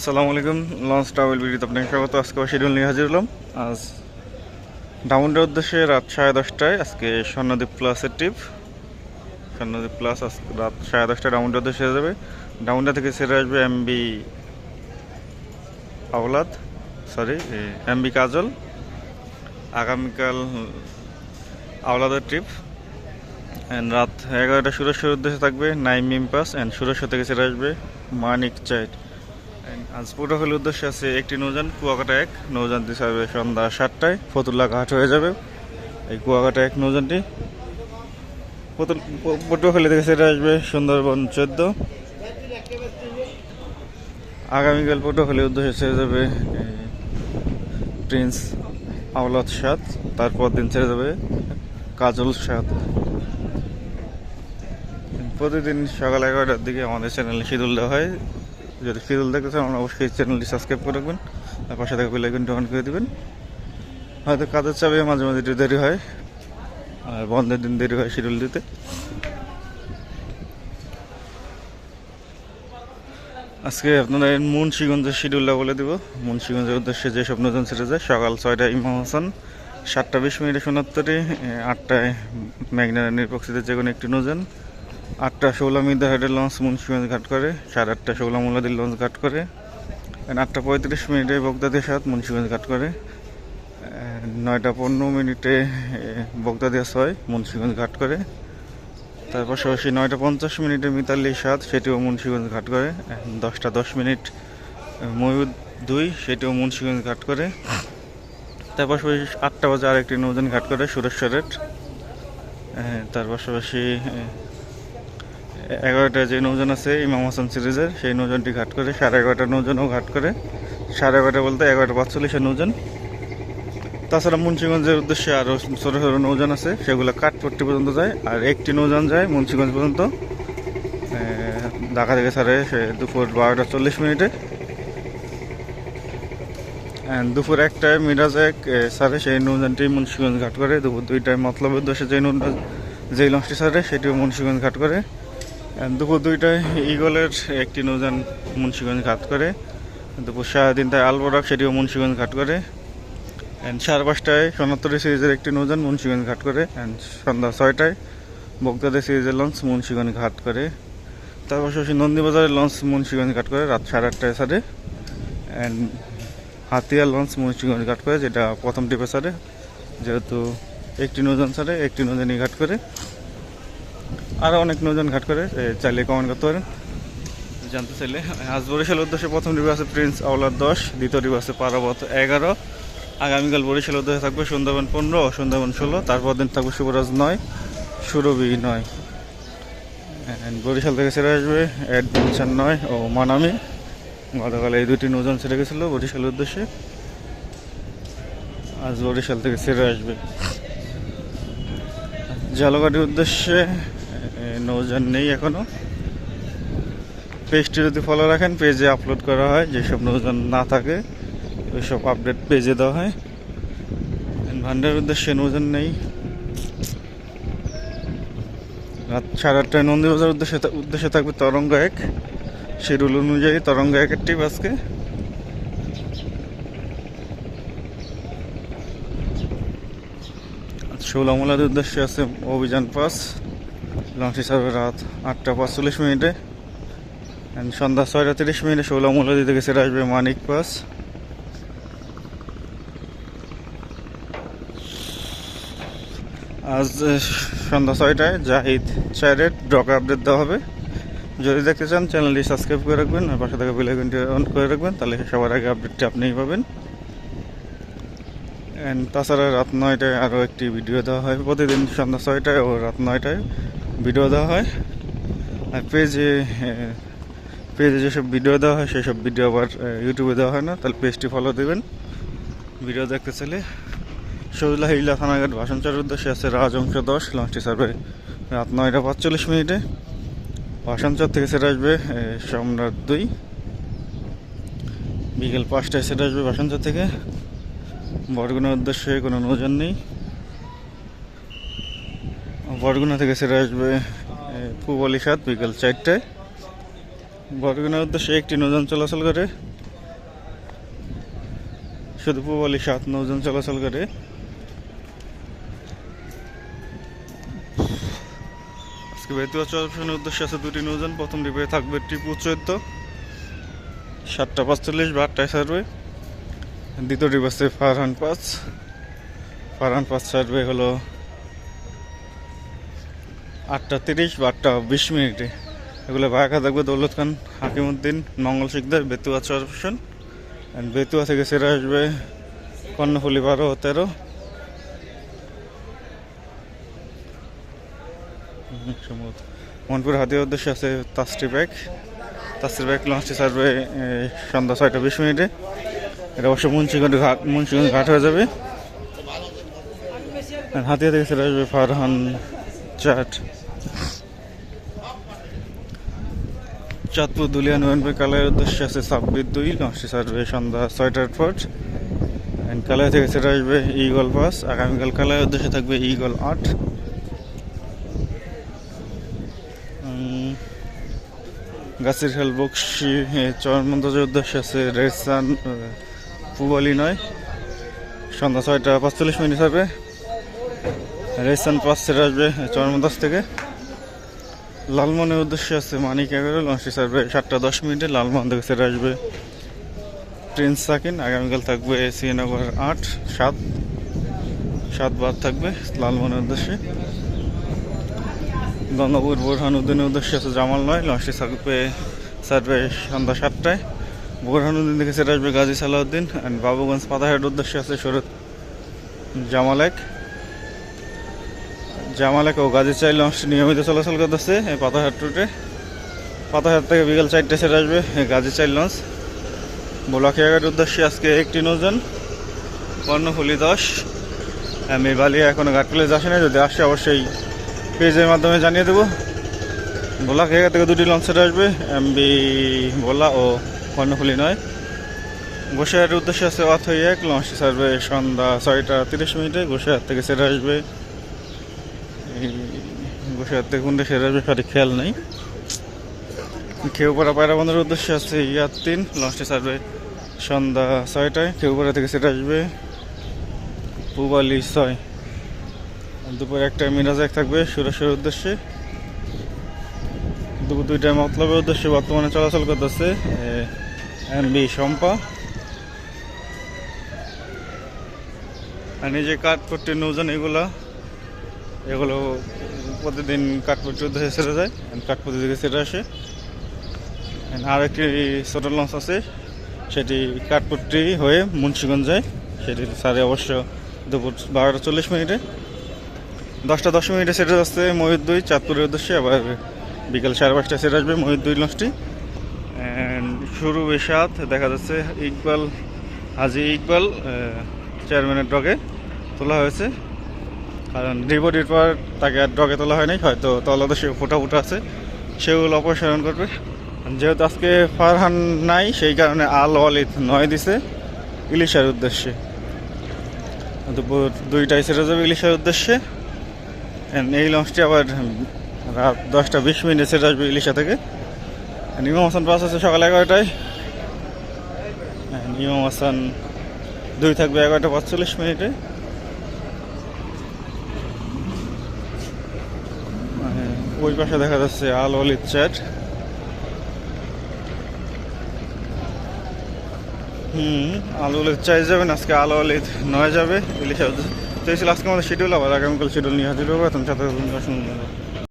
আসসালামু আলাইকুম। Launch travel ভিডিওতে আপনাকে স্বাগত। আজকে শিডিউল নিয়ে হাজির হলাম। আজ ডাউনটার উদ্দেশ্যে রাত 10:30টায় আজকে স্বর্ণদ্বীপ প্লাসের ট্রিপ। স্বর্ণদ্বীপ প্লাস রাত 10:30টায় ডাউনটার উদ্দেশ্যে যাবে। ডাউনটা থেকে ছেড়ে আসবে এমবি আওলাদ, এমবি কাজল। আগামীকাল আওলাদের ট্রিপ। অ্যান্ড রাত 11টা সুরেশ্বরের উদ্দেশ্যে থাকবে নাইম মিমপাস। অ্যান্ড সুরেশ্বর থেকে ছেড়ে আসবে মানিক চাইট। আজ পুরোহলের উদ্দেশ্যে আছে একটি নৌযান কুয়াকাটা 1। নৌযানটি ছাড়বে সন্ধ্যা 7টায়, ফতুল্লা ঘাট হয়ে যাবে এই কুয়াকাটা 1 নৌযানটি। পটুয়াখালী থেকে ছেড়ে আসবে সুন্দরবন 14। আগামীকাল পটুয়াখালীর উদ্দেশ্যে ছেড়ে যাবে প্রিন্স আওলাদ 7। তারপর দিন ছেড়ে যাবে কাজল 7। প্রতিদিন সকাল 11টার দিকে আমাদের চ্যানেলে শিডিউল দেওয়া হয়। যদি শিডিউল দেখতে চান অবশ্যই চ্যানেলটি সাবস্ক্রাইব করে রাখবেন আর পাশে থেকে বেল আইকনটি অন করে দেবেন। হয়তো কাজের চাপে মাঝে মাঝে একটু দেরি হয়, আর বন্ধের দিন দেরি হয় শিডিউল দিতে। আজকে আপনাদের মুন্সিগঞ্জের শিডিউলটা বলে দেব। মুন্সিগঞ্জের উদ্দেশ্যে যে সব নৌযান ছেড়ে যায় সকাল 6টায় ইমাম হাসান, 7:20 সোনাত্তরে, 8টায় মেঘনা নিরপেক্ষিতে যে কোনো একটি নৌযান, 8টা 16 মিদারহাটের লঞ্চ মুন্সিগঞ্জ ঘাট করে, 8:30 16 মোলাদির লঞ্চ ঘাট করে, 8:35 বগদাদিয়া 7 মুন্সিগঞ্জ ঘাট করে, 9:15 বগদাদিয়া 6 মুন্সিগঞ্জ ঘাট করে, তার পাশাপাশি 9:50 মিতালি 7 সেটিও মুন্সিগঞ্জ ঘাট করে, 10:10 ময়ূর 2 সেটিও মুন্সিগঞ্জ ঘাট করে, তার পাশাপাশি 8টা বাজে আরেকটি নৌযান ঘাট করে সুরেশ্বরের। তার পাশাপাশি 11টায় যে নৌযান আছে ইমাম হাসান সিরিজের সেই নৌযানটি ঘাট করে, 11:30 নৌযানও ঘাট করে, 11:30 বলতে 11:45 নৌযান। তাছাড়া মুন্সিগঞ্জের উদ্দেশ্যে আরও ছোটো ছোটো নৌযান আছে, সেগুলো কাঠপট্টি পর্যন্ত যায়। আর একটি নৌযান যায় মুন্সিগঞ্জ পর্যন্ত, ঢাকা থেকে ছাড়ে সে দুপুর 12:40। দুপুর 1টায় মিরাজ 1 ছাড়ে, সেই নৌযানটি মুন্সিগঞ্জ ঘাট করে। দুপুর 2টায় মতলবের উদ্দেশ্যে যেই লঞ্চটি ছাড়ে সেটিও মুন্সিগঞ্জ ঘাট করে। দুপুর 2টায় ইগলের একটি নৌযান মুন্সিগঞ্জ ঘাট করে। দুপুর 3:30টায় আলবরাক সেটিও মুন্সিগঞ্জ ঘাট করে। 5:30টায় সোনাত্তরি সিরিজের একটি নৌযান মুন্সিগঞ্জ ঘাট করে। সন্ধ্যা 6টায় বগদাদি সিরিজের লঞ্চ মুন্সিগঞ্জ ঘাট করে। তার পাশাপাশি নন্দীবাজারের লঞ্চ মুন্সিগঞ্জ ঘাট করে রাত 8:30টায় ছাড়ে। হাতিয়ার লঞ্চ মুন্সিগঞ্জ ঘাট করে, যেটা প্রথম ট্রিপে ছাড়ে। যেহেতু একটি নৌযান ছাড়ে, একটি নৌযানই ঘাট করে। আরও অনেক নৌযান ঘাট করে, চাইলে কমেন্ট করতে পারেন জানতে চাইলে। আজ বরিশালের উদ্দেশ্যে প্রথম ট্রিপে আছে প্রিন্স আওলাদ 10, দ্বিতীয় ট্রিপে আছে পারাবত 11। আগামীকাল বরিশালের উদ্দেশ্যে থাকবে সুন্দরবন 15 ও সুন্দরবন 16। তারপর দিন থাকবে শুভরাজ 9, সুরভি 9। বরিশাল থেকে ছেড়ে আসবে অ্যাডভেঞ্চার 9 ও মানামি। গতকাল এই দুটি নৌযান ছেড়ে গেছিলো বরিশালের উদ্দেশ্যে, আজ বরিশাল থেকে ছেড়ে আসবে। ঝালকাঠির উদ্দেশ্যে নৌযান নেই এখনও। পেজটি যদি ফলো রাখেন পেজে আপলোড করা হয়, যেসব নৌযান না থাকে ওইসব আপডেট পেজে দেওয়া হয়। ভান্ডার উদ্দেশ্যে নৌযান নেই। রাত 8:30টায় নন্দীবাজার উদ্দেশ্যে থাকবে তরঙ্গ 1। শিডিউল অনুযায়ী তরঙ্গ 1-এর ট্রিপ আজকে। ষোলামুলাদের উদ্দেশ্যে আছে অভিযান 5, লঞ্চটি ছাড়বে রাত 8:45। সন্ধ্যা 6:30 ষোলামুলাদি থেকে ছেড়ে আসবে মানিক পাস। আজ সন্ধ্যা 6টায় জাহিদ 4-এর ডকা আপডেট দেওয়া হবে। যদি দেখতে চান চ্যানেলটি সাবস্ক্রাইব করে রাখবেন আর পাশে থাকা বেল আইকনটি অন করে রাখবেন, তাহলে সবার আগে আপডেটটি আপনিই পাবেন। তাছাড়া রাত 9টায় আরও একটি ভিডিও দেওয়া হয়। প্রতিদিন সন্ধ্যা 6টায় ও রাত 9টায় ভিডিও দেওয়া হয়। আর পেজে যেসব ভিডিও দেওয়া হয় সেই সব ভিডিও আবার ইউটিউবে দেওয়া হয় না, তাহলে পেজটি ফলো দেবেন ভিডিও দেখতে চাইলে। সজলাহিল্লা থানাঘাট ভাষণচরের উদ্দেশ্যে আছে রাজংশ 10, লঞ্চটি ছাড়বে রাত 9:45। ভাষণচর থেকে ছেড়ে আসবে সম্রাট 2, বিকেল 5টায় ছেড়ে আসবে ভাষণচর থেকে। বরগুনার উদ্দেশ্যে কোনো নৌযান নেই। বরগুনা থেকে ছেড়ে আসবে পূব আলী 7 বিকেল 4টায়। বরগুনার উদ্দেশ্যে একটি নৌযান চলাচল করে, শুধু পূবালি 7 নৌযান চলাচল করে। আজকে বেতুয়া চলাচলের উদ্দেশ্যে আছে 2টি নৌযান। প্রথম ডিপে থাকবে টিপু 14 7:45 বা 8টায় সার্ভে। দ্বিতীয় ডিপ আছে ফারহান 5 সার্ভে হলো 8:30 বা 8:20। এগুলো বায়াকা থাকবে দৌলত খান, হাকিমউদ্দিন, মঙ্গল শিকদার, বেতুয়া চরপশন। অ্যান্ড বেতুয়া থেকে সেরে আসবে কর্ণফুলি 12 ও 13। মনপুর হাতিয়ার উদ্দেশ্যে আছে তাস্ট্রি ব্যাগ লঞ্চটি সার্ভে সন্ধ্যা 6:20। এটা অবশ্য মুন্সিগঞ্জ ঘাট হয়ে যাবে। হাতিয়া থেকে সেরে আসবে ফারহান 4। চাঁদপুর দুলিয়া নয়নপুর কালাইয়ের উদ্দেশ্যে আছে 26-2 লঞ্চটি সার্ভে সন্ধ্যা 6:08। অ্যান্ড কালাই থেকে সেরে আসবে ইগল 5। আগামীকাল কালাইয়ের উদ্দেশ্যে থাকবে ইগল 8। গাছের খেল বক্সি চরমন্দাজের উদ্দেশ্যে আছে রেসান পূবালি 9 সন্ধ্যা 6:45 সার্ভে। রেসান 5 সেরে আসবে চরমন্দাজ থেকে। লালমনের উদ্দেশ্যে আছে মানিক 11 লঞ্চটি সার্ভে 7:10। লালমোহন থেকে সেরে আসবে প্রিন্স সাকিন। আগামীকাল থাকবে শ্রীনগর 8 7 বার থাকবে লালমনের উদ্দেশ্যে। গঙ্গাপুর বোরহানুদ্দিনের উদ্দেশ্যে আছে জামাল 9 লঞ্চটি থাকবে সার্ভে সন্ধ্যা 7টায়। বোরহানুদ্দিন থেকে সেরে আসবে গাজী সালাউদ্দিন। অ্যান্ড বাবুগঞ্জ পাতাহাটের উদ্দেশ্যে আছে শরৎ জামালেক ও গাজী 4 লঞ্চটি নিয়মিত চলাচল করতেছে এই পাতাহাট রুটে। পাতাহাট থেকে বিকাল 4টায় সেরে আসবে গাজী 4 লঞ্চ। বোলাখিয়াঘাটের উদ্দেশ্যে আজকে একটি নৌযান কর্ণফুলি 10। আমি বালিয়া এখনো ঘাট প্লেস আসে না, যদি আসে অবশ্যই পেজের মাধ্যমে জানিয়ে দেবো। বোলাখিয়াঘাট থেকে 2টি লঞ্চ সেরে আসবে এমবি ভোলা ও কর্ণফুলি 9। গোসাইহাটের উদ্দেশ্যে আছে অথই 1 লঞ্চটি সার্ভে সন্ধ্যা 6:30। গোসাইহাট থেকে সেরে আসবে গোসাইহাট থেকে কোনটা সেরে আসবে সঠিক খেয়াল নেই। খেউপাড়া পায়রা বন্দরের উদ্দেশ্যে আছে ইয়ার 3 লঞ্চটি সার্ভে সন্ধ্যা 6টায়। খেউপাড়া থেকে সেরে আসবে পূবালি 6। দুপুর 1টায় মিরাজ 1 থাকবে সুরেশের উদ্দেশ্যে। দুপুর 2টায় মতলবের উদ্দেশ্যে বর্তমানে চলাচল করতেছে এমবি শম্পা। আর এই যে কাঠপট্টির নৌযান এগুলো প্রতিদিন কাঠপট্টির উদ্দেশ্যে ছেড়ে যায়, কাঠপট্টি থেকে ছেড়ে আসে। আর একটি ছোট লঞ্চ আছে, সেটি কাঠপট্টি হয়ে মুন্সিগঞ্জ যায়। সেটি সাড়ে অবশ্য দুপুর 12:40। 10:10 সেরে যাচ্ছে ময়ূর 2 চাঁদপুরের উদ্দেশ্যে। আবার বিকাল 5:30টায় সেরে আসবে ময়ূর 2 লঞ্চটি। শুরু 7 দেখা যাচ্ছে হাজি ইকবাল চেয়ারম্যানের ডগে তোলা হয়েছে, কারণ রিপোর্টের পর তাকে আর ডগে তোলা হয়নি, হয়তো তলদেশে ফুটা আছে, সেগুলো অপসারণ করবে। যেহেতু আজকে ফারহান নাই, সেই কারণে আল ওয়ালিদ 9 দিছে ইলিশার উদ্দেশ্যে। দুপুর 2টায় সেরে যাবে ইলিশার উদ্দেশ্যে। এই লঞ্চটি আবার রাত 10:20 সেরে আসবে ইলিশা থেকে। ইমাম হাসান 5 আছে সকাল 11টায়। ইমাম হাসান 2 থাকবে 11:45। ওই পাশে দেখা যাচ্ছে আল ওয়ালিদ 4। আল ওয়ালিদ 4 যাবেন, আজকে আল ওয়ালিদ 9 যাবে ইলিশা। তো এই ছিল আজকে আমাদের শিডিউল। আবার আগামীকাল শিডিউল নিয়ে হাজির হবো। এখন সাথে